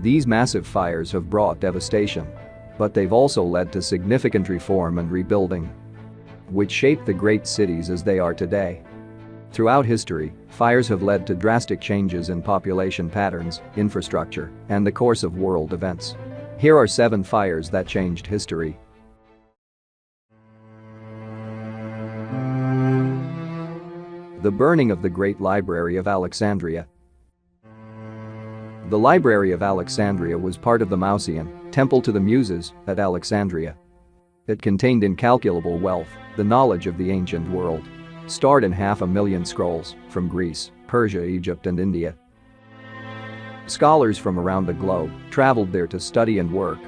These massive fires have brought devastation. But they've also led to significant reform and rebuilding, which shaped the great cities as they are today. Throughout history, fires have led to drastic changes in population patterns, infrastructure, and the course of world events. Here are 7 fires that changed history. The burning of the Great Library of Alexandria. The Library of Alexandria was part of the Mausoleum, Temple to the Muses, at Alexandria. It contained incalculable wealth, the knowledge of the ancient world, stored in 500,000 scrolls from Greece, Persia, Egypt, and India. Scholars from around the globe traveled there to study and work,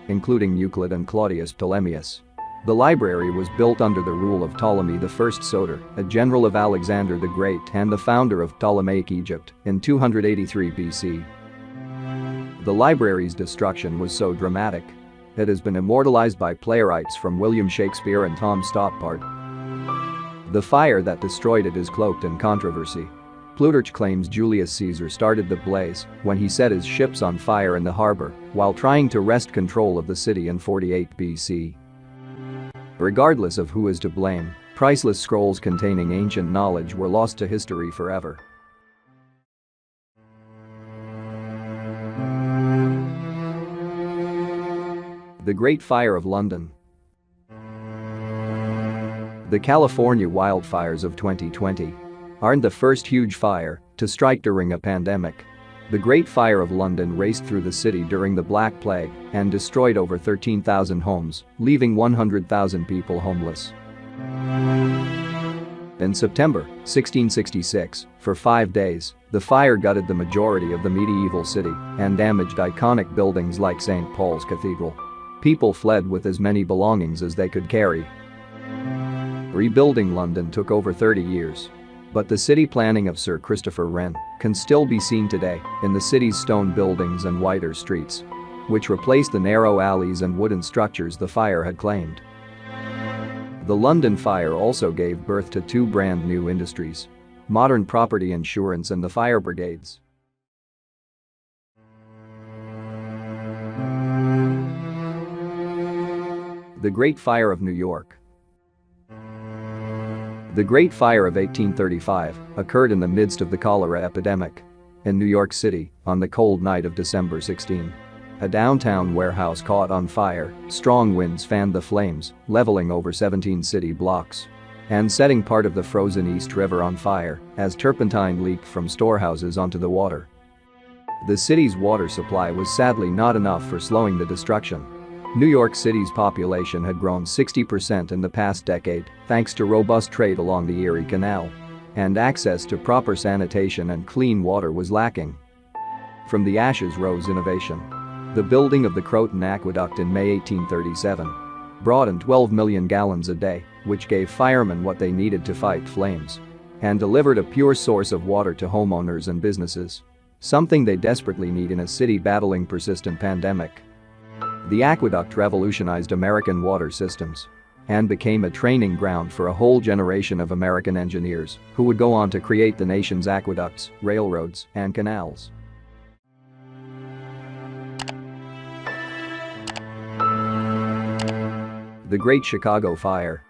including Euclid and Claudius Ptolemaeus. The library was built under the rule of Ptolemy I Soter, a general of Alexander the Great and the founder of Ptolemaic Egypt, in 283 BC. The library's destruction was so dramatic. It has been immortalized by playwrights from William Shakespeare and Tom Stoppard. The fire that destroyed it is cloaked in controversy. Plutarch claims Julius Caesar started the blaze when he set his ships on fire in the harbor while trying to wrest control of the city in 48 BC. Regardless of who is to blame, priceless scrolls containing ancient knowledge were lost to history forever. The Great Fire of London. The California wildfires of 2020 aren't the first huge fire to strike during a pandemic. The Great Fire of London raced through the city during the Black Plague and destroyed over 13,000 homes, leaving 100,000 people homeless. In September 1666, for 5 days, the fire gutted the majority of the medieval city and damaged iconic buildings like St. Paul's Cathedral. People fled with as many belongings as they could carry. Rebuilding London took over 30 years. But the city planning of Sir Christopher Wren can still be seen today in the city's stone buildings and wider streets, which replaced the narrow alleys and wooden structures the fire had claimed. The London fire also gave birth to 2 brand new industries: modern property insurance and the fire brigades. The Great Fire of New York. The Great Fire of 1835 occurred in the midst of the cholera epidemic in New York City on the cold night of December 16. A downtown warehouse caught on fire, strong winds fanned the flames, leveling over 17 city blocks and setting part of the frozen East River on fire as turpentine leaked from storehouses onto the water. The city's water supply was sadly not enough for slowing the destruction. New York City's population had grown 60% in the past decade thanks to robust trade along the Erie Canal, and access to proper sanitation and clean water was lacking. From the ashes rose innovation. The building of the Croton Aqueduct in May 1837 brought in 12 million gallons a day, which gave firemen what they needed to fight flames, and delivered a pure source of water to homeowners and businesses, something they desperately need in a city battling persistent pandemic. The aqueduct revolutionized American water systems and became a training ground for a whole generation of American engineers who would go on to create the nation's aqueducts, railroads, and canals. The Great Chicago Fire.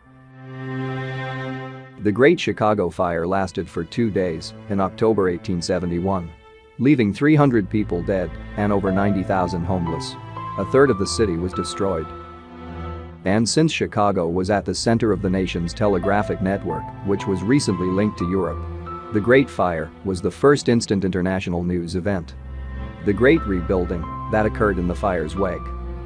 The Great Chicago Fire lasted for 2 days in October 1871, leaving 300 people dead and over 90,000 homeless. A third of the city was destroyed. And since Chicago was at the center of the nation's telegraphic network, which was recently linked to Europe, the Great Fire was the first instant international news event. The Great Rebuilding that occurred in the fire's wake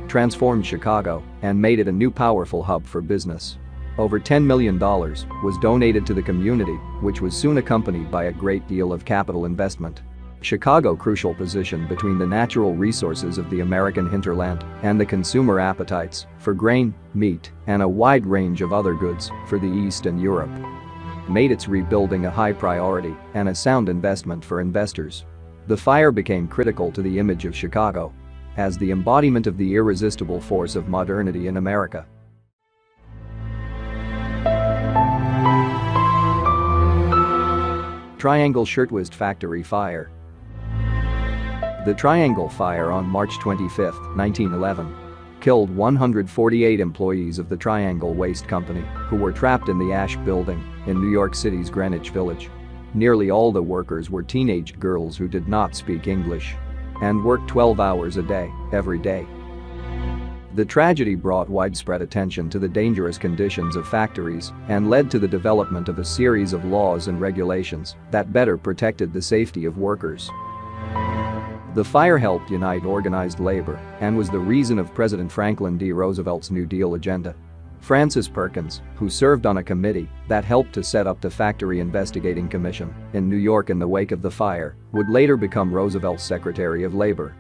transformed Chicago and made it a new powerful hub for business. Over $10 million was donated to the community, which was soon accompanied by a great deal of capital investment. Chicago's crucial position between the natural resources of the American hinterland and the consumer appetites for grain, meat, and a wide range of other goods for the East and Europe made its rebuilding a high priority and a sound investment for investors. The fire became critical to the image of Chicago as the embodiment of the irresistible force of modernity in America. Triangle Shirtwaist Factory Fire. The Triangle Fire on March 25, 1911, killed 148 employees of the Triangle Waste Company who were trapped in the Ash Building in New York City's Greenwich Village. Nearly all the workers were teenage girls who did not speak English and worked 12 hours a day, every day. The tragedy brought widespread attention to the dangerous conditions of factories and led to the development of a series of laws and regulations that better protected the safety of workers. The fire helped unite organized labor and was the reason of President Franklin D. Roosevelt's New Deal agenda. Francis Perkins, who served on a committee that helped to set up the Factory Investigating Commission in New York in the wake of the fire, would later become Roosevelt's Secretary of Labor.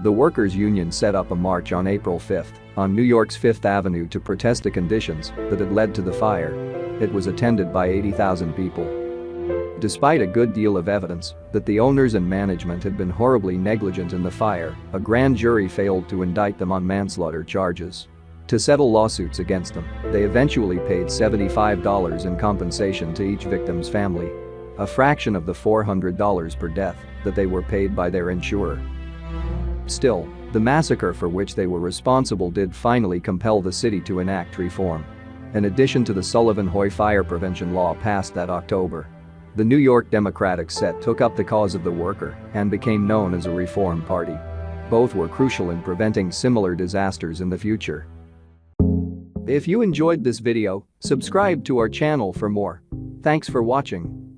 The workers' union set up a march on April 5 on New York's Fifth Avenue to protest the conditions that had led to the fire. It was attended by 80,000 people. Despite a good deal of evidence that the owners and management had been horribly negligent in the fire, a grand jury failed to indict them on manslaughter charges. To settle lawsuits against them, they eventually paid $75 in compensation to each victim's family, a fraction of the $400 per death that they were paid by their insurer. Still, the massacre for which they were responsible did finally compel the city to enact reform. In addition to the Sullivan-Hoy fire prevention law passed that October, the New York Democratic Set took up the cause of the worker and became known as a Reform Party. Both were crucial in preventing similar disasters in the future. If you enjoyed this video, subscribe to our channel for more. Thanks for watching.